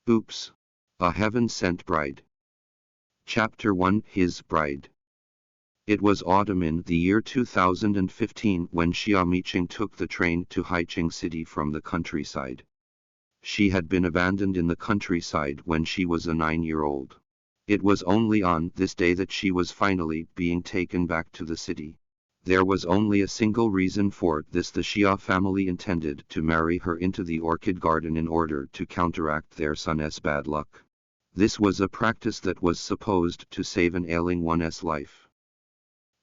Oops. A heaven-sent bride. Chapter 1: His Bride. It was autumn in the year 2015 when Xia Miqing took the train to Haiqing City from the countryside. She had been abandoned in the countryside when she was a 9-year-old. It was only on this day that she was finally being taken back to the city. There was only a single reason for this: the Xia family intended to marry her into the orchid garden in order to counteract their son's bad luck. This was a practice that was supposed to save an ailing one's life.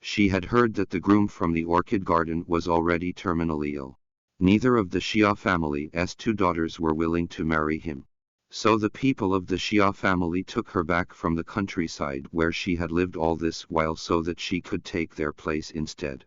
She had heard that the groom from the orchid garden was already terminally ill. Neither of the Xia family's 2 daughters were willing to marry him. So the people of the Xia family took her back from the countryside where she had lived all this while so that she could take their place instead.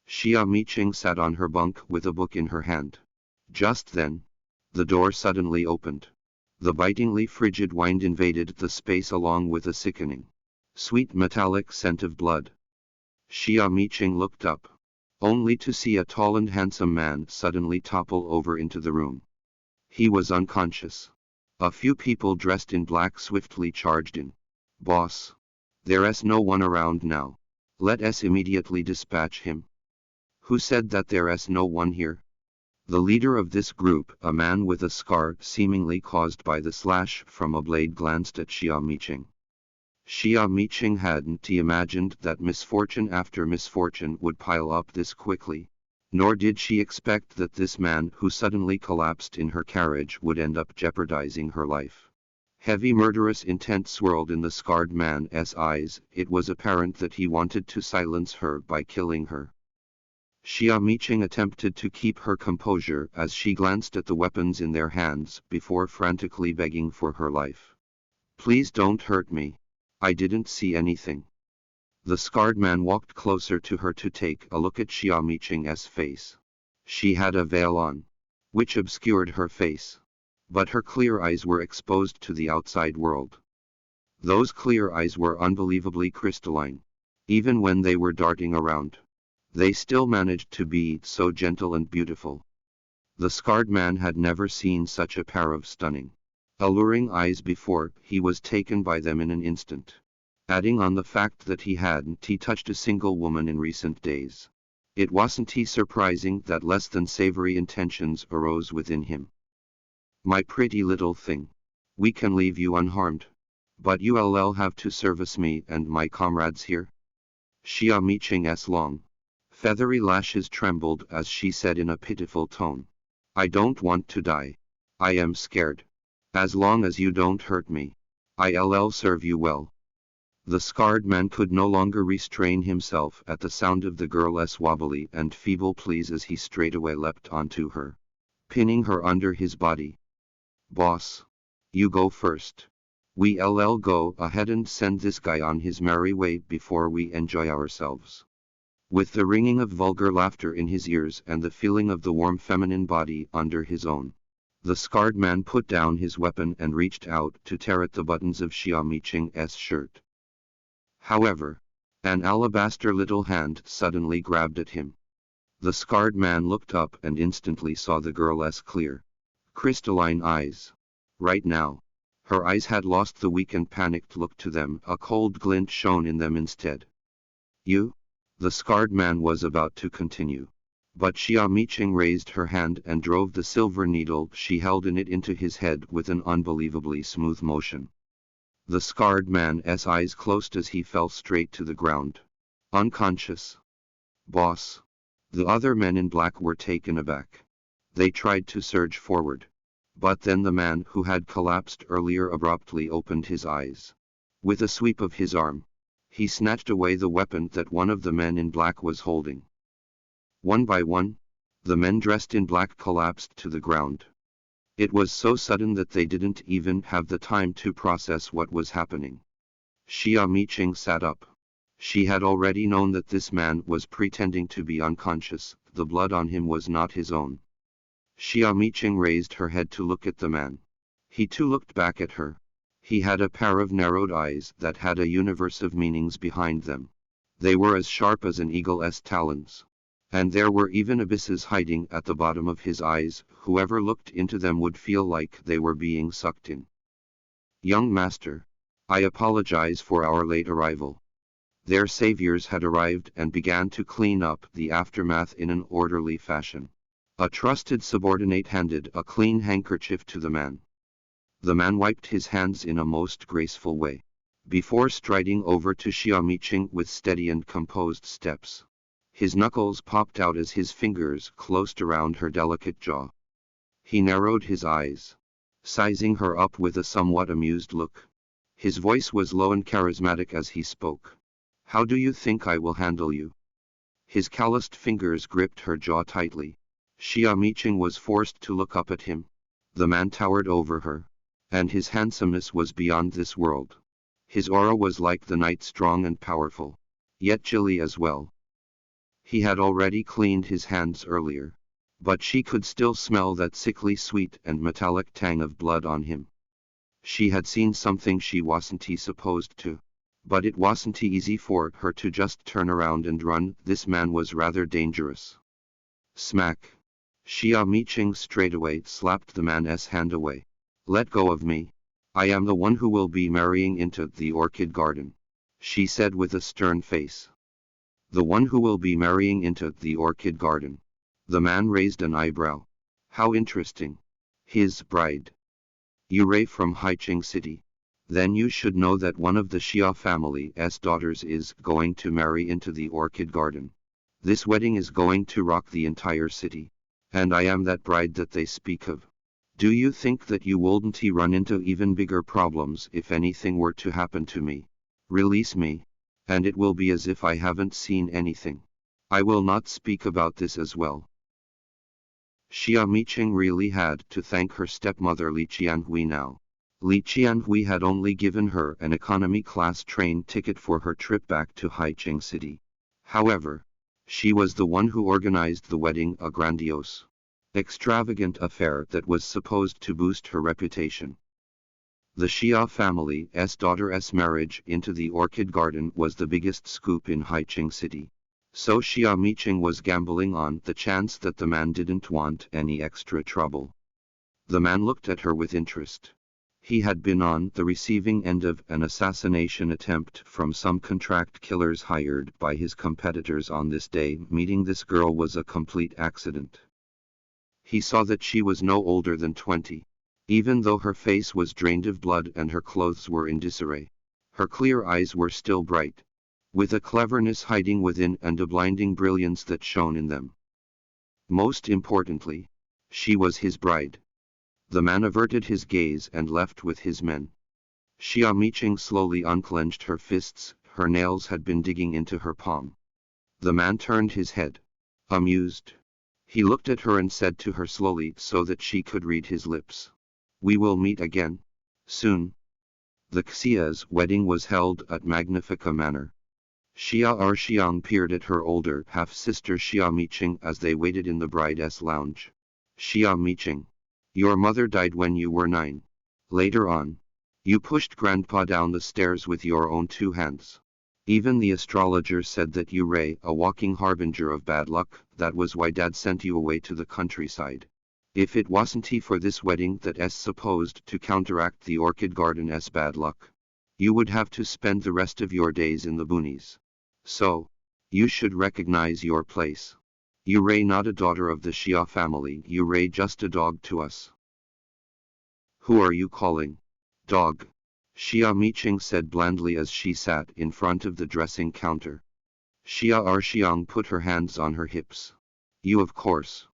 Xia Miqing sat on her bunk with a book in her hand. Just then, the door suddenly opened. The bitingly frigid wind invaded the space along with a sickening, sweet metallic scent of blood. Xia Miqing looked up, only to see a tall and handsome man suddenly topple over into the room. He was unconscious. A few people dressed in black swiftly charged in. "Boss, there's no one around now. Let us immediately dispatch him." "Who said that there's no one here?" The leader of this group, a man with a scar seemingly caused by the slash from a blade, glanced at Xia Miqing. Xia Miqing hadn't imagined that misfortune after misfortune would pile up this quickly. Nor did she expect that this man who suddenly collapsed in her carriage would end up jeopardizing her life. Heavy murderous intent swirled in the scarred man's eyes. It was apparent that he wanted to silence her by killing her. Xia Miqing attempted to keep her composure as she glanced at the weapons in their hands before frantically begging for her life. "Please don't hurt me. I didn't see anything." The scarred man walked closer to her to take a look at Xia Miqing's face. She had a veil on, which obscured her face. But her clear eyes were exposed to the outside world. Those clear eyes were unbelievably crystalline. Even when they were darting around, they still managed to be so gentle and beautiful. The scarred man had never seen such a pair of stunning, alluring eyes before. He was taken by them in an instant. Adding on the fact that he hadn't touched a single woman in recent days, it wasn't surprising that less than savory intentions arose within him. "My pretty little thing, we can leave you unharmed, but you'll have to service me and my comrades here." Xia Miqing's long, feathery lashes trembled as she said in a pitiful tone, "I don't want to die. I am scared. As long as you don't hurt me, I'll serve you well." The scarred man could no longer restrain himself at the sound of the girl's wobbly and feeble pleas as he straightaway leapt onto her, pinning her under his body. "Boss, you go first. We'll go ahead and send this guy on his merry way before we enjoy ourselves." With the ringing of vulgar laughter in his ears and the feeling of the warm feminine body under his own, the scarred man put down his weapon and reached out to tear at the buttons of Xia Miqing's shirt. However, an alabaster little hand suddenly grabbed at him. The scarred man looked up and instantly saw the girl's clear, crystalline eyes. Right now, her eyes had lost the weak and panicked look to them. A cold glint shone in them instead. "You?" The scarred man was about to continue, but Xia Miqing raised her hand and drove the silver needle she held in it into his head with an unbelievably smooth motion. The scarred man's eyes closed as he fell straight to the ground, unconscious. "Boss." The other men in black were taken aback. They tried to surge forward, but then the man who had collapsed earlier abruptly opened his eyes. With a sweep of his arm, he snatched away the weapon that one of the men in black was holding. One by one, the men dressed in black collapsed to the ground. It was so sudden that they didn't even have the time to process what was happening. Xia Miqing sat up. She had already known that this man was pretending to be unconscious. The blood on him was not his own. Xia Miqing raised her head to look at the man. He too looked back at her. He had a pair of narrowed eyes that had a universe of meanings behind them. They were as sharp as an eagle's talons. And there were even abysses hiding at the bottom of his eyes. Whoever looked into them would feel like they were being sucked in. Young master, I apologize for our late arrival. Their saviors had arrived and began to clean up the aftermath in an orderly fashion. A trusted subordinate handed a clean handkerchief to the man. The man wiped his hands in a most graceful way, before striding over to Xia Miqing with steady and composed steps. His knuckles popped out as his fingers closed around her delicate jaw. He narrowed his eyes, sizing her up with a somewhat amused look. His voice was low and charismatic as he spoke. How do you think I will handle you? His calloused fingers gripped her jaw tightly. Xia Miqing was forced to look up at him. The man towered over her, and his handsomeness was beyond this world. His aura was like the night, strong and powerful, yet chilly as well. He had already cleaned his hands earlier, but she could still smell that sickly sweet and metallic tang of blood on him. She had seen something she wasn't supposed to. But it wasn't easy for her to just turn around and run. This man was rather dangerous. Smack. Xia Miqing straightaway slapped the man's hand away. Let go of me. I am the one who will be marrying into the orchid garden, she said with a stern face. The one who will be marrying into the orchid garden. The man raised an eyebrow. How interesting. His bride. Yurei from Haicheng City. Then you should know that one of the Xia family's daughters is going to marry into the orchid garden. This wedding is going to rock the entire city. And I am that bride that they speak of. Do you think that you wouldn't run into even bigger problems if anything were to happen to me? Release me, and it will be as if I haven't seen anything. I will not speak about this as well. Xia Miqing really had to thank her stepmother Li Qianhui now. Li Qianhui had only given her an economy-class train ticket for her trip back to Haicheng City. However, she was the one who organized the wedding, a grandiose, extravagant affair that was supposed to boost her reputation. The Xia family's daughter's marriage into the orchid garden was the biggest scoop in Haicheng City. So Xia Miqing was gambling on the chance that the man didn't want any extra trouble. The man looked at her with interest. He had been on the receiving end of an assassination attempt from some contract killers hired by his competitors on this day. Meeting this girl was a complete accident. He saw that she was no older than 20. Even though her face was drained of blood and her clothes were in disarray, her clear eyes were still bright, with a cleverness hiding within and a blinding brilliance that shone in them. Most importantly, she was his bride. The man averted his gaze and left with his men. Xia Miqing slowly unclenched her fists. Her nails had been digging into her palm. The man turned his head, amused. He looked at her and said to her slowly so that she could read his lips, "We will meet again, soon." The Xia's wedding was held at Magnifica Manor. Xia Erxiang peered at her older half-sister Xia Miqing as they waited in the bride's lounge. Xia Miqing, your mother died when you were 9. Later on, you pushed grandpa down the stairs with your own 2 hands. Even the astrologer said that you were a walking harbinger of bad luck. That was why Dad sent you away to the countryside. If it wasn't for this wedding that's supposed to counteract the orchid garden's bad luck, you would have to spend the rest of your days in the boonies. So, you should recognize your place. You were not a daughter of the Xia family. You were just a dog to us. Who are you calling dog? Xia Miqing said blandly as she sat in front of the dressing counter. Xia Erxiang put her hands on her hips. You, of course.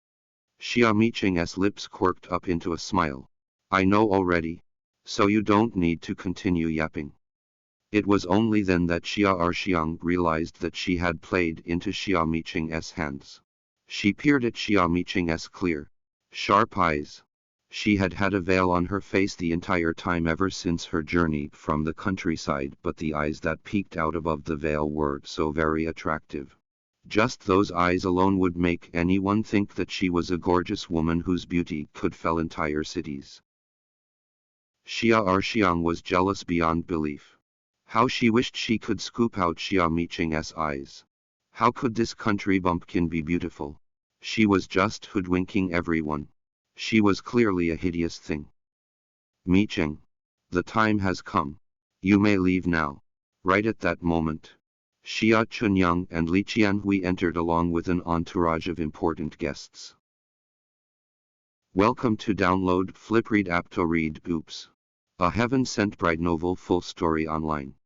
Xia Miqing's lips quirked up into a smile. I know already, so you don't need to continue yapping. It was only then that Xia Erxiang realized that she had played into Xia Miqing's hands. She peered at Xia Miqing's clear, sharp eyes. She had had a veil on her face the entire time ever since her journey from the countryside, but the eyes that peeked out above the veil were so very attractive. Just those eyes alone would make anyone think that she was a gorgeous woman whose beauty could fell entire cities. Xia Erxiang was jealous beyond belief. How she wished she could scoop out Xia Miqing's eyes. How could this country bumpkin be beautiful? She was just hoodwinking everyone. She was clearly a hideous thing. Mi-cheng. The time has come. You may leave now. Right at that moment, Xia Chunyang and Li Qianhui entered along with an entourage of important guests. Welcome to download Flipread app to read Oops! A Heaven Sent Bride novel full story online.